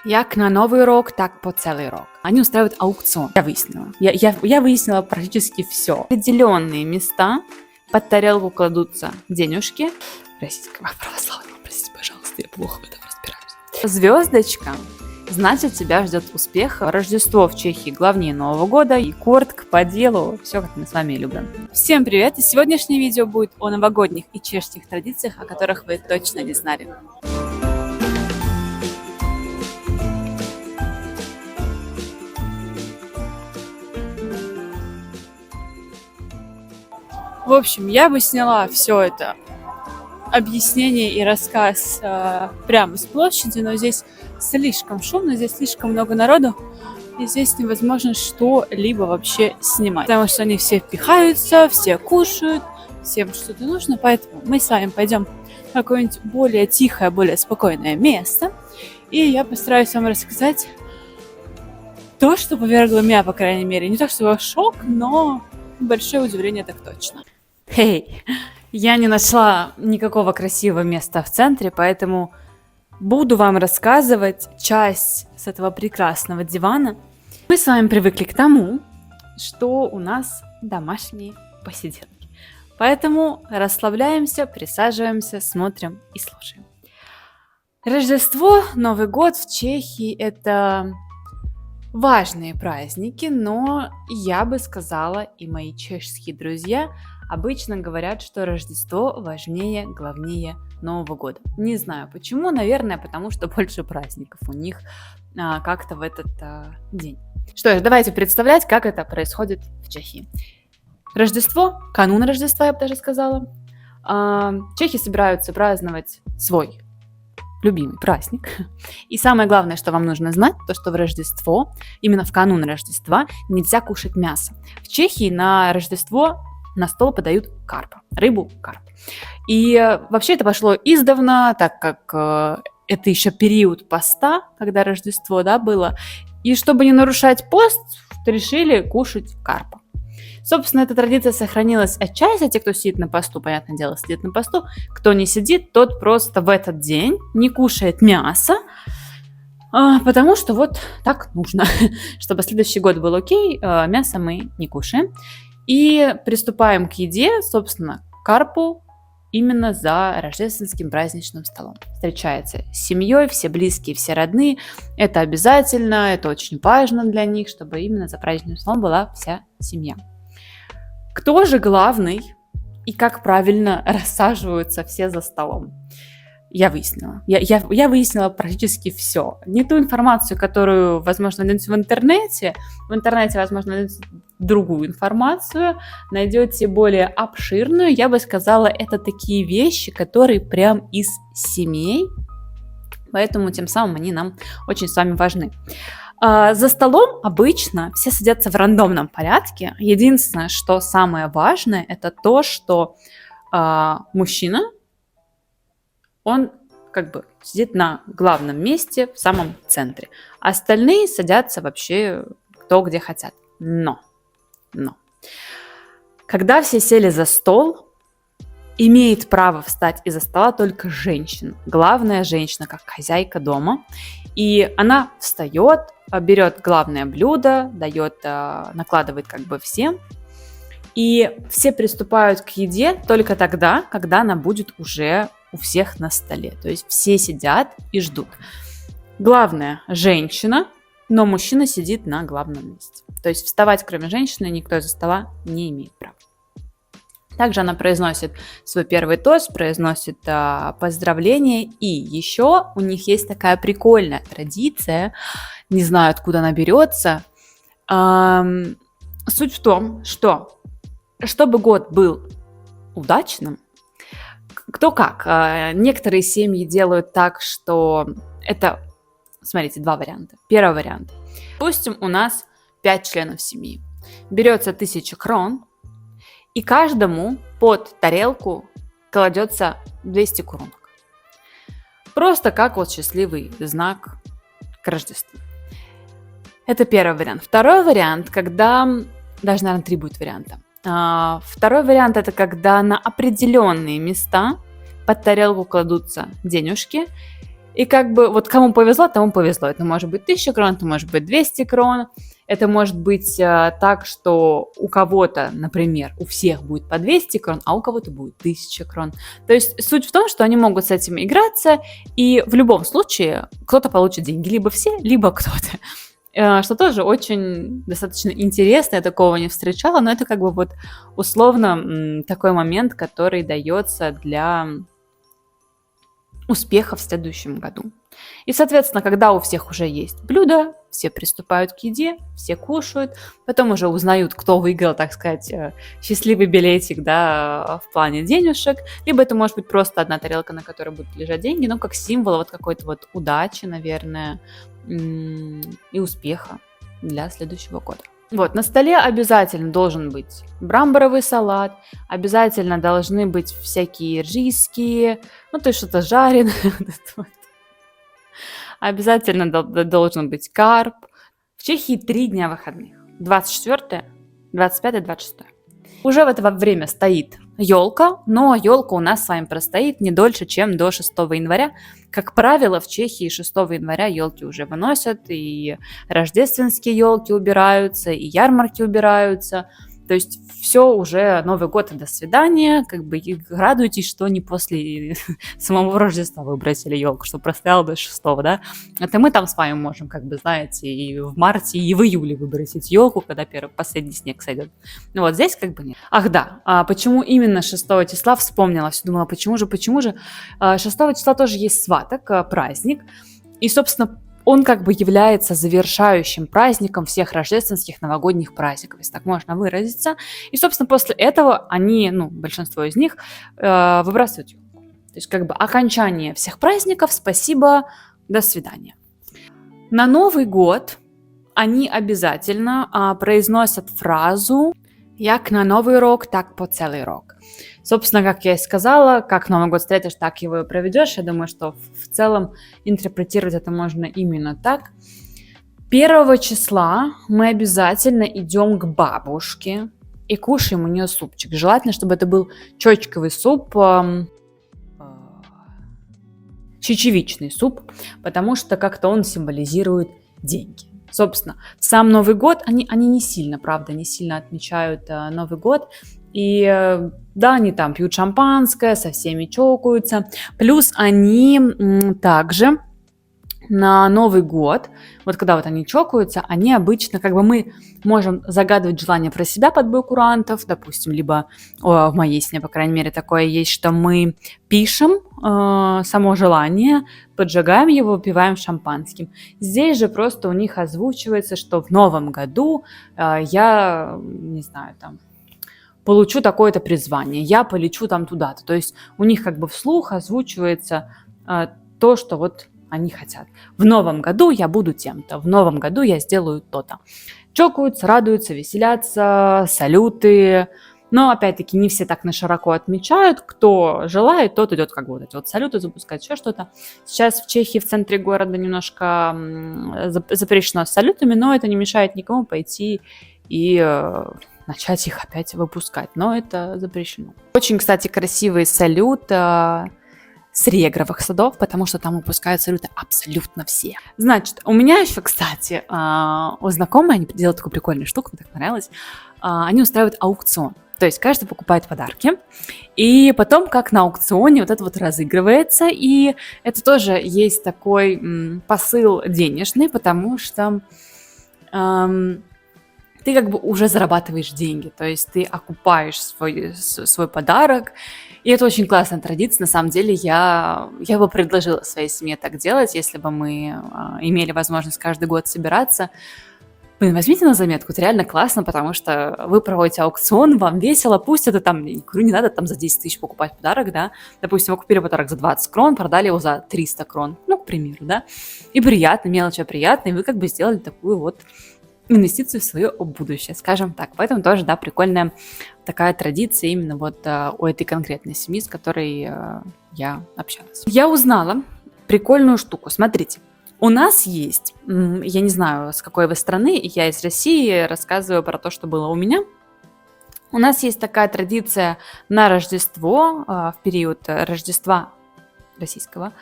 Як на Новый рок, так по целый рок. Они устраивают аукцион. Я выяснила практически все. Определенные места под тарелку кладутся денежки. Российского православного, простите, пожалуйста, я плохо в этом разбираюсь. Звездочка, значит, тебя ждет успех. Рождество в Чехии главнее Нового года. И кортк по делу. Все, как мы с вами и любим. Всем привет! И сегодняшнее видео будет о новогодних и чешских традициях, о которых вы точно не знали. В общем, я бы сняла все это объяснение и рассказ прямо с площади, но здесь слишком шумно, здесь слишком много народу, и здесь невозможно что-либо вообще снимать, потому что они все впихаются, все кушают, всем что-то нужно, поэтому мы с вами пойдем в какое-нибудь более тихое, более спокойное место, и я постараюсь вам рассказать то, что повергло меня, по крайней мере, не то чтобы в шок, но большое удивление так точно. Хей, я не нашла никакого красивого места в центре, поэтому буду вам рассказывать часть с этого прекрасного дивана. Мы с вами привыкли к тому, что у нас домашние посиделки. Поэтому расслабляемся, присаживаемся, смотрим и слушаем. Рождество, Новый год в Чехии – это важные праздники, но я бы сказала, и мои чешские друзья обычно говорят, что Рождество важнее, главнее Нового года. Не знаю почему, наверное, потому что больше праздников у них как-то в этот день. Что ж, давайте представлять, как это происходит в Чехии. Рождество, канун Рождества, я бы даже сказала. Чехи собираются праздновать свой любимый праздник. И самое главное, что вам нужно знать, то, что в Рождество, именно в канун Рождества, нельзя кушать мясо. В Чехии на Рождество на стол подают карпа, рыбу карп. И вообще это пошло издавна, так как это еще период поста, когда Рождество, было. И чтобы не нарушать пост, решили кушать карпа. Собственно, эта традиция сохранилась отчасти. Те, кто сидит на посту, понятное дело, сидит на посту. Кто не сидит, тот просто в этот день не кушает мясо, потому что вот так нужно. Чтобы следующий год был окей, мясо мы не кушаем. И приступаем к еде, собственно, карпу именно за рождественским праздничным столом. Встречается с семьей, все близкие, все родные. Это обязательно, это очень важно для них, чтобы именно за праздничным столом была вся семья. Кто же главный и как правильно рассаживаются все за столом? Я выяснила. Я выяснила практически все. Не ту информацию, которую, возможно, найдете в интернете. В интернете, возможно, найдете другую информацию. Найдете более обширную. Я бы сказала, это такие вещи, которые прям из семей. Поэтому тем самым они нам очень с вами важны. За столом обычно все садятся в рандомном порядке. Единственное, что самое важное, это то, что мужчина, он как бы сидит на главном месте, в самом центре. Остальные садятся вообще кто где хотят. Но, когда все сели за стол, имеет право встать из-за стола только женщина. Главная женщина, как хозяйка дома. И она встает, берет главное блюдо, накладывает как бы всем. И все приступают к еде только тогда, когда она будет уже у всех на столе. То есть все сидят и ждут. Главное женщина, но мужчина сидит на главном месте. То есть вставать, кроме женщины, никто из-за стола не имеет права. Также она произносит свой первый тост, произносит поздравления. И еще у них есть такая прикольная традиция, не знаю, откуда она берется. Суть в том, что чтобы год был удачным, кто как. Некоторые семьи делают так, что это, смотрите, два варианта. Первый вариант. Допустим, у нас 5 членов семьи. Берется 1000 крон, и каждому под тарелку кладется 200 кронок. Просто как вот счастливый знак к Рождеству. Это первый вариант. Второй вариант, когда... Даже, наверное, 3 будет варианта. Второй вариант – это когда на определенные места под тарелку кладутся денежки, И как бы вот кому повезло, тому повезло. Это может быть 1000 крон, это может быть 200 крон. Это может быть так, что у кого-то, например, у всех будет по 200 крон, а у кого-то будет 1000 крон. То есть суть в том, что они могут с этим играться, и в любом случае кто-то получит деньги. Либо все, либо кто-то. Что тоже очень достаточно интересно, я такого не встречала, но это как бы вот условно такой момент, который дается для успеха в следующем году. И, соответственно, когда у всех уже есть блюдо, все приступают к еде, все кушают, потом уже узнают, кто выиграл, так сказать, счастливый билетик, да, в плане денежек, либо это может быть просто одна тарелка, на которой будут лежать деньги, но как символ вот какой-то вот удачи, наверное, и успеха для следующего года. Вот, на столе обязательно должен быть брамборовый салат, обязательно должны быть всякие риски, ну, то есть что-то жареное. Обязательно должен быть карп. В Чехии 3 дня выходных. 24, 25, 26. Уже в это время стоит елка, но елка у нас с вами простоит не дольше, чем до 6 января. Как правило, в Чехии 6 января елки уже выносят, и рождественские елки убираются, и ярмарки убираются. То есть все уже Новый год и до свидания, как бы и радуйтесь, что не после самого Рождества выбросили елку, что простояла до 6, да. Это мы там с вами можем, как бы, знаете, и в марте, и в июле выбросить елку, когда последний снег сойдет. Ну вот здесь как бы нет. Ах да, почему именно 6 числа вспомнила, все думала, почему же? 6 числа тоже есть сваток, праздник, и, собственно, он как бы является завершающим праздником всех рождественских новогодних праздников, если так можно выразиться. И, собственно, после этого они, большинство из них, выбрасывают елку. То есть как бы окончание всех праздников, спасибо, до свидания. На Новый год они обязательно произносят фразу «Як на Новый рок, так по целый рок». Собственно, как я и сказала, как Новый год встретишь, так его и проведешь. Я думаю, что в целом интерпретировать это можно именно так. 1 числа мы обязательно идем к бабушке и кушаем у нее супчик. Желательно, чтобы это был чечковый суп, чечевичный суп, потому что как-то он символизирует деньги. Собственно, в сам Новый год они не сильно отмечают Новый год. И да, они там пьют шампанское, со всеми чокаются. Плюс они также на Новый год, вот когда вот они чокаются, они обычно, как бы мы можем загадывать желание про себя под бой курантов, допустим, либо в моей семье, по крайней мере, такое есть, что мы пишем само желание, поджигаем его, выпиваем шампанским. Здесь же просто у них озвучивается, что в новом году я, не знаю, там, получу такое-то призвание, я полечу там туда-то. То есть у них как бы вслух озвучивается то, что вот они хотят. В новом году я буду тем-то, в новом году я сделаю то-то. Чокаются, радуются, веселятся, салюты. Но, опять-таки, не все так на широко отмечают. Кто желает, тот идет как бы вот эти вот салюты запускать, еще что-то. Сейчас в Чехии, в центре города немножко запрещено с салютами, но это не мешает никому пойти и начать их опять выпускать, но это запрещено. Очень, кстати, красивый салют с регровых садов, потому что там выпускают салюты абсолютно все. Значит, у меня еще, кстати, у знакомой, они делают такую прикольную штуку, мне так понравилось, они устраивают аукцион. То есть каждый покупает подарки, и потом, как на аукционе, вот это вот разыгрывается, и это тоже есть такой посыл денежный, потому что ты как бы уже зарабатываешь деньги, то есть ты окупаешь свой подарок, и это очень классная традиция. На самом деле я бы предложила своей семье так делать, если бы мы имели возможность каждый год собираться. Блин, возьмите на заметку, это реально классно, потому что вы проводите аукцион, вам весело, пусть это там, я говорю, не надо там за 10 тысяч покупать подарок, да, допустим, вы купили подарок за 20 крон, продали его за 300 крон, к примеру, да, и приятно, мелочь приятная, и вы как бы сделали такую вот инвестицию в свое будущее, скажем так. Поэтому тоже, да, прикольная такая традиция именно вот у этой конкретной семьи, с которой я общалась. Я узнала прикольную штуку. Смотрите, у нас есть, я не знаю, с какой вы страны, я из России, рассказываю про то, что было у меня. У нас есть такая традиция на Рождество, в период Рождества российского,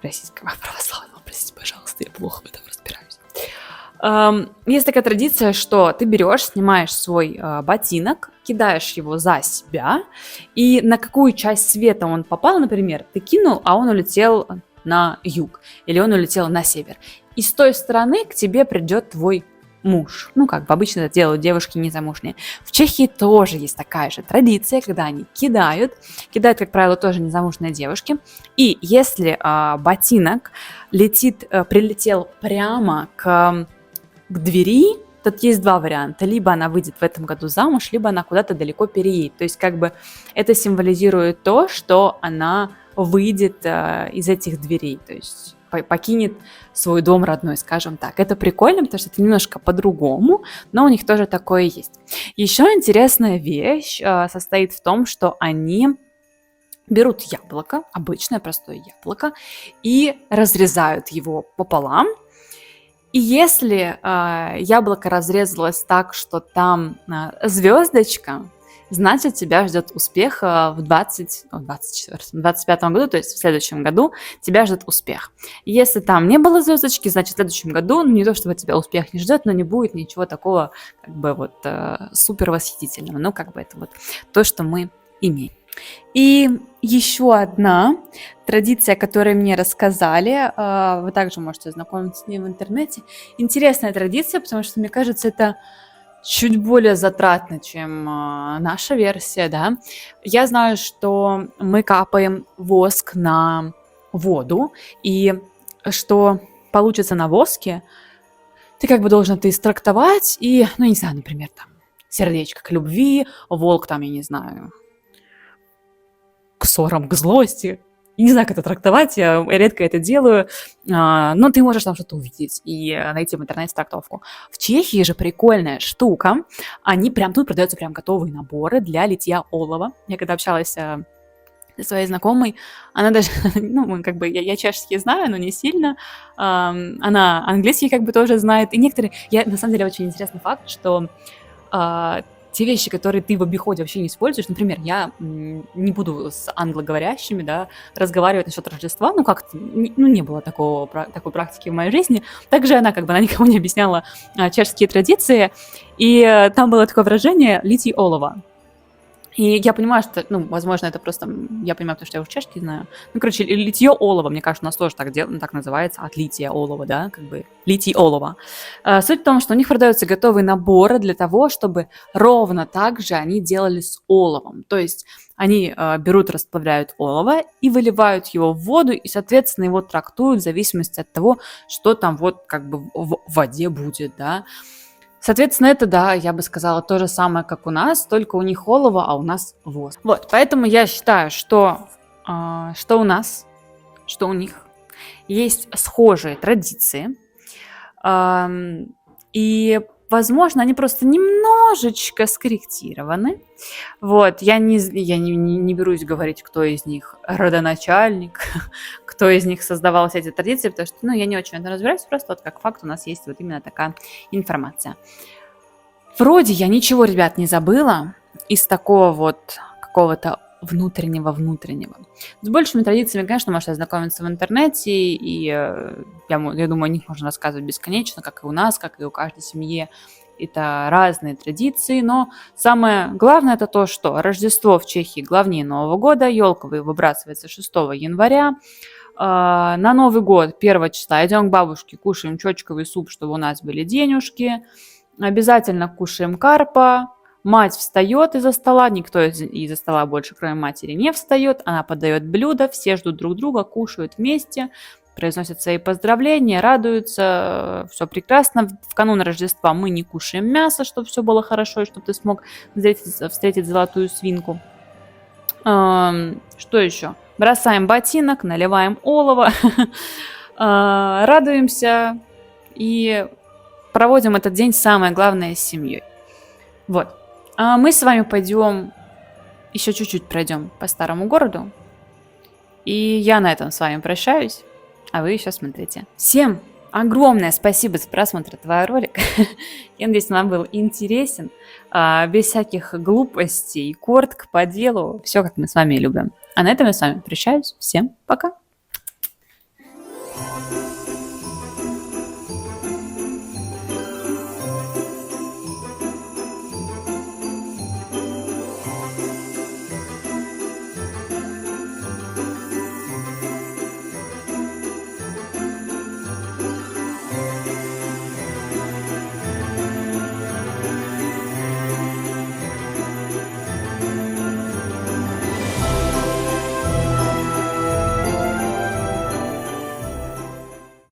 российского православного, простите, пожалуйста, я плохо в этом разбираюсь. Есть такая традиция, что ты берешь, снимаешь свой ботинок, кидаешь его за себя, и на какую часть света он попал, например, ты кинул, а он улетел на юг, или он улетел на север. И с той стороны к тебе придет твой муж. Ну, как бы обычно это делают девушки незамужние. В Чехии тоже есть такая же традиция, когда они кидают, как правило, тоже незамужние девушки. И если ботинок прилетел прямо к двери, тут есть два варианта. Либо она выйдет в этом году замуж, либо она куда-то далеко переедет. То есть как бы это символизирует то, что она выйдет из этих дверей. То есть покинет свой дом родной, скажем так. Это прикольно, потому что это немножко по-другому, но у них тоже такое есть. Еще интересная вещь состоит в том, что они берут яблоко, обычное простое яблоко, и разрезают его пополам. И если яблоко разрезалось так, что там звездочка, значит, тебя ждет успех в 25 году, то есть в следующем году тебя ждет успех. Если там не было звездочки, значит, в следующем году, не то чтобы тебя успех не ждет, но не будет ничего такого, как бы вот супер восхитительного. Ну, как бы это вот то, что мы имеем. И еще одна традиция, которую мне рассказали, вы также можете ознакомиться с ней в интернете. Интересная традиция, потому что, мне кажется, это чуть более затратно, чем наша версия, да. Я знаю, что мы капаем воск на воду, и что получится на воске, ты как бы должен это истрактовать, и, ну, не знаю, например, там, сердечко к любви, волк там, я не знаю, к ссорам, к злости. Я не знаю, как это трактовать, я редко это делаю, но ты можешь там что-то увидеть и найти в интернете трактовку. В Чехии же прикольная штука, они прям тут продаются прям готовые наборы для литья олова. Я когда общалась со своей знакомой, она даже, ну, как бы, я чешский знаю, но не сильно, она английский как бы тоже знает, и некоторые, на самом деле, очень интересный факт, что те вещи, которые ты в обиходе вообще не используешь, например, я не буду с англоговорящими, да, разговаривать насчет Рождества, ну, как-то, ну, не было такой практики в моей жизни. Также она, как бы, она никому не объясняла чешские традиции, и там было такое выражение «литий олова». И я понимаю, что, ну, возможно, это просто, я понимаю, потому что я уже чешский знаю. Ну, короче, литье олова, мне кажется, у нас тоже так называется, от лития олова, да, как бы литий олова. Суть в том, что у них продаются готовые наборы для того, чтобы ровно так же они делали с оловом. То есть они берут, расплавляют олово и выливают его в воду, и, соответственно, его трактуют в зависимости от того, что там вот как бы в воде будет, да. Соответственно, это, да, я бы сказала, то же самое, как у нас, только у них олово, а у нас воск. Вот, поэтому я считаю, что у нас, что у них есть схожие традиции, и, возможно, они просто немножечко скорректированы. Вот, я не берусь говорить, кто из них родоначальник, кто из них создавал все эти традиции, потому что, ну, я не очень в этом разбираюсь, просто вот как факт у нас есть вот именно такая информация. Вроде я ничего, ребят, не забыла из такого вот какого-то внутреннего. С большими традициями, конечно, можете ознакомиться в интернете, и я думаю, о них можно рассказывать бесконечно, как и у нас, как и у каждой семьи. Это разные традиции, но самое главное это то, что Рождество в Чехии главнее Нового года, елка выбрасывается 6 января, на Новый год 1 числа идем к бабушке, кушаем чочковый суп, чтобы у нас были денежки, обязательно кушаем карпа, мать встает из-за стола, никто из-за стола больше, кроме матери, не встает, она подает блюдо, все ждут друг друга, кушают вместе, произносят свои поздравления, радуются, все прекрасно. В канун Рождества мы не кушаем мясо, чтобы все было хорошо, и чтобы ты смог встретить золотую свинку. Что еще? Бросаем ботинок, наливаем олово, радуемся и проводим этот день, самое главное, с семьей. Вот. А мы с вами пойдем, еще чуть-чуть пройдем по старому городу, и я на этом с вами прощаюсь. А вы еще смотрите. Всем огромное спасибо за просмотр этого ролика. Я надеюсь, он вам был интересен. Без всяких глупостей, коротко, по делу. Все, как мы с вами любим. А на этом я с вами прощаюсь. Всем пока.